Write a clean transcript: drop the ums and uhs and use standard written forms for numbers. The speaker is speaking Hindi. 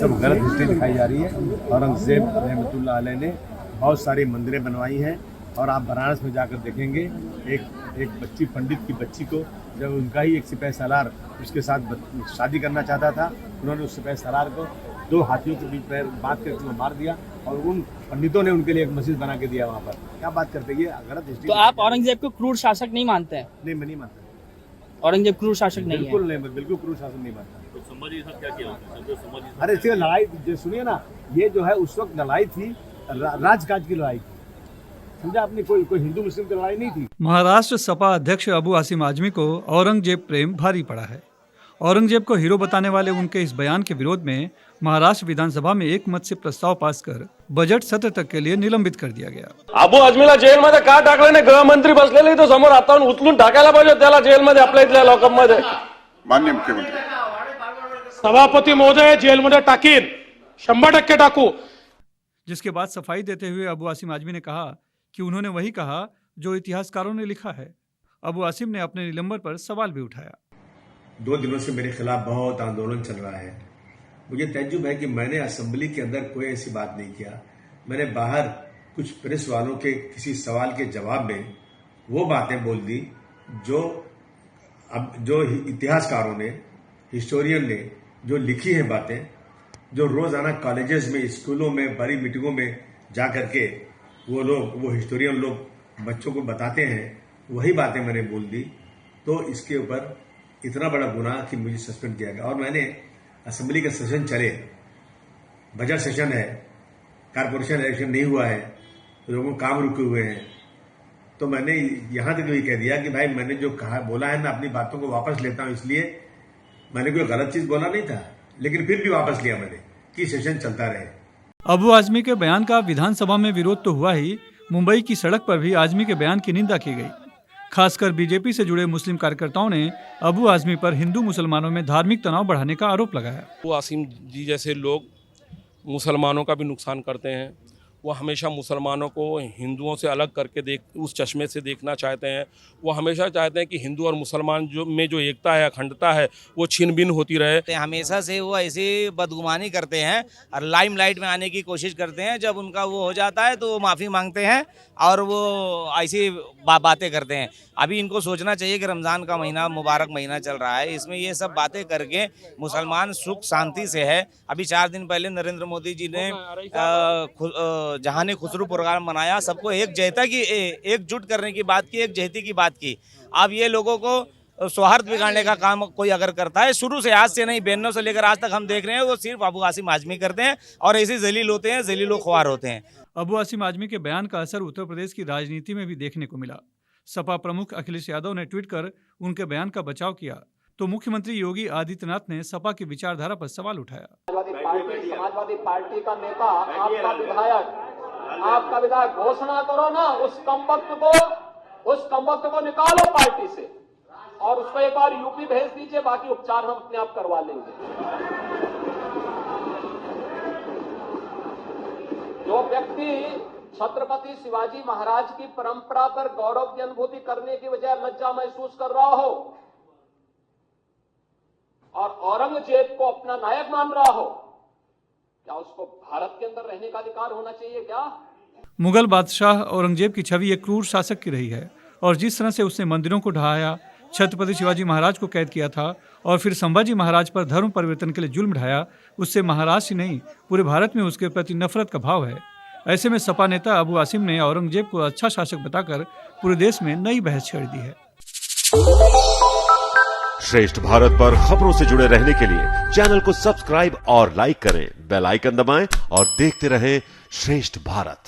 सब गलत हिस्ट्री दिखाई जा रही है। औरंगजेब रहमतुल्लाह अलैह ने बहुत सारी मंदिरें बनवाई हैं और आप बनारस में जाकर देखेंगे एक बच्ची, पंडित की बच्ची को जब उनका ही एक सिपाही सालार उसके साथ शादी करना चाहता था, उन्होंने उस सिपाही सालार को 2 हाथियों के बीच में बांध कर उसको मार दिया और उन पंडितों ने उनके लिए एक मस्जिद बना के दिया वहाँ पर। क्या बात करते हैं, ये गलत हिस्ट्री। तो आप औरंगजेब को क्रूर शासक नहीं मानते हैं? नहीं, मैं नहीं मानता। औरंगजेब क्रूर शासक नहीं है? बिल्कुल नहीं, मैं बिल्कुल क्रूर शासक नहीं मानता। तो संभाजी साहब क्या किया होता है? अरे इससे लड़ाई जो सुनिए ना, ये जो है उस वक्त लड़ाई थी राजकाज की लड़ाई थी, समझा आपने, कोई हिंदू मुस्लिम की लड़ाई नहीं थी। महाराष्ट्र सपा अध्यक्ष अबू आसिम आजमी को औरंगजेब प्रेम भारी पड़ा है। औरंगजेब को हीरो बताने वाले उनके इस बयान के विरोध में महाराष्ट्र विधानसभा में एक मत से प्रस्ताव पास कर बजट सत्र तक के लिए निलंबित कर दिया गया। अबू आझमीला जेलमध्ये का टाकलं नाही? गृहमंत्री बसलेले तो समोर आता उचलून टाकायला पाहिजे त्याला जेलमध्ये, आपल्या इथल्या लॉकअपमध्ये। माननीय मुख्यमंत्री, सभापती महोदय जेलमध्ये टाकीन, 100% टाकू। जिसके बाद सफाई देते हुए अबू आसिम आजमी ने कहा कि उन्होंने वही कहा जो इतिहासकारों ने लिखा है। अबू आसिम ने अपने निलंबन पर सवाल भी उठाया। 2 दिनों से मेरे खिलाफ बहुत आंदोलन चल रहा है। मुझे तजुब है कि मैंने असेंबली के अंदर कोई ऐसी बात नहीं किया। मैंने बाहर कुछ प्रेस वालों के किसी सवाल के जवाब में वो बातें बोल दी जो इतिहासकारों ने, हिस्टोरियन ने जो लिखी है बातें, जो रोजाना कॉलेजेस में, स्कूलों में, बड़ी मीटिंगों में जा करके वो हिस्टोरियन लोग बच्चों को बताते हैं, वही बातें मैंने बोल दी। तो इसके ऊपर इतना बड़ा गुनाह कि मुझे सस्पेंड किया गया। और मैंने असेंबली का सेशन चले, बजट सेशन है, कारपोरेशन इलेक्शन नहीं हुआ है, लोगों को काम रुके हुए हैं, तो मैंने यहां तक भी कह दिया कि भाई मैंने जो कहा बोला है, मैं अपनी बातों को वापस लेता हूं। इसलिए मैंने कोई गलत चीज बोला नहीं था, लेकिन फिर भी वापस लिया मैंने कि सेशन चलता रहे। अबू आजमी के बयान का विधानसभा में विरोध तो हुआ ही, मुंबई की सड़क पर भी आजमी के बयान की निंदा की गई। खासकर बीजेपी से जुड़े मुस्लिम कार्यकर्ताओं ने अबू आजमी पर हिंदू मुसलमानों में धार्मिक तनाव बढ़ाने का आरोप लगाया। अबू आसिम जी जैसे लोग मुसलमानों का भी नुकसान करते हैं। वो हमेशा मुसलमानों को हिंदुओं से अलग करके उस चश्मे से देखना चाहते हैं। वो हमेशा चाहते हैं कि हिंदू और मुसलमान जो एकता है, अखंडता है, वो छिन भिन्न होती रहे। हमेशा से वो ऐसी बदगुमानी करते हैं और लाइमलाइट में आने की कोशिश करते हैं। जब उनका वो हो जाता है तो वो माफ़ी मांगते हैं और वो ऐसी बातें करते हैं। अभी इनको सोचना चाहिए कि रमज़ान का महीना, मुबारक महीना चल रहा है, इसमें ये सब बातें करके मुसलमान सुख शांति से है। अभी 4 दिन पहले नरेंद्र मोदी जी ने जहानी खुसरू प्रोग्राम बनाया, सबको एकजुट करने की बात की, एकजहती की बात की। अब ये लोगों को सौहार्द बिगाड़ने का काम कोई अगर करता है, शुरू से, आज से नहीं, बहनों से लेकर आज तक हम देख रहे हैं, वो सिर्फ अबू आसिम आजमी करते हैं और ऐसे जलील होते हैं, जलीलो ख्वार होते हैं। अबू आसिम आजमी के बयान का असर उत्तर प्रदेश की राजनीति में भी देखने को मिला। सपा प्रमुख अखिलेश यादव ने ट्वीट कर उनके बयान का बचाव किया, तो मुख्यमंत्री योगी आदित्यनाथ ने सपा की विचारधारा पर सवाल उठाया। समाजवादी पार्टी का नेता, आपका विधायक घोषणा करो ना, उस कमबख्त को निकालो पार्टी से और उसको एक बार यूपी भेज दीजिए, बाकी उपचार हम अपने आप करवा लेंगे। जो व्यक्ति छत्रपति शिवाजी महाराज की परंपरा पर गौरव की अनुभूति करने की बजाय लज्जा महसूस कर रहा हो और औरंगजेब को अपना नायक मान रहा हो, क्या उसको भारत के अंदर रहने का अधिकार होना चाहिए क्या? मुगल बादशाह औरंगजेब की छवि एक क्रूर शासक की रही है और जिस तरह से उसने मंदिरों को ढहाया, छत्रपति शिवाजी महाराज को कैद किया था और फिर संभाजी महाराज पर धर्म परिवर्तन के लिए जुल्म ढाया, उससे महाराष्ट्र ही नहीं पूरे भारत में उसके प्रति नफरत का भाव है। ऐसे में सपा नेता अबू आसिम ने औरंगजेब को अच्छा शासक बताकर पूरे देश में नई बहस छेड़ दी है। श्रेष्ठ भारत पर खबरों से जुड़े रहने के लिए चैनल को सब्सक्राइब और लाइक करें, बेल आइकन दबाएं और देखते रहें श्रेष्ठ भारत।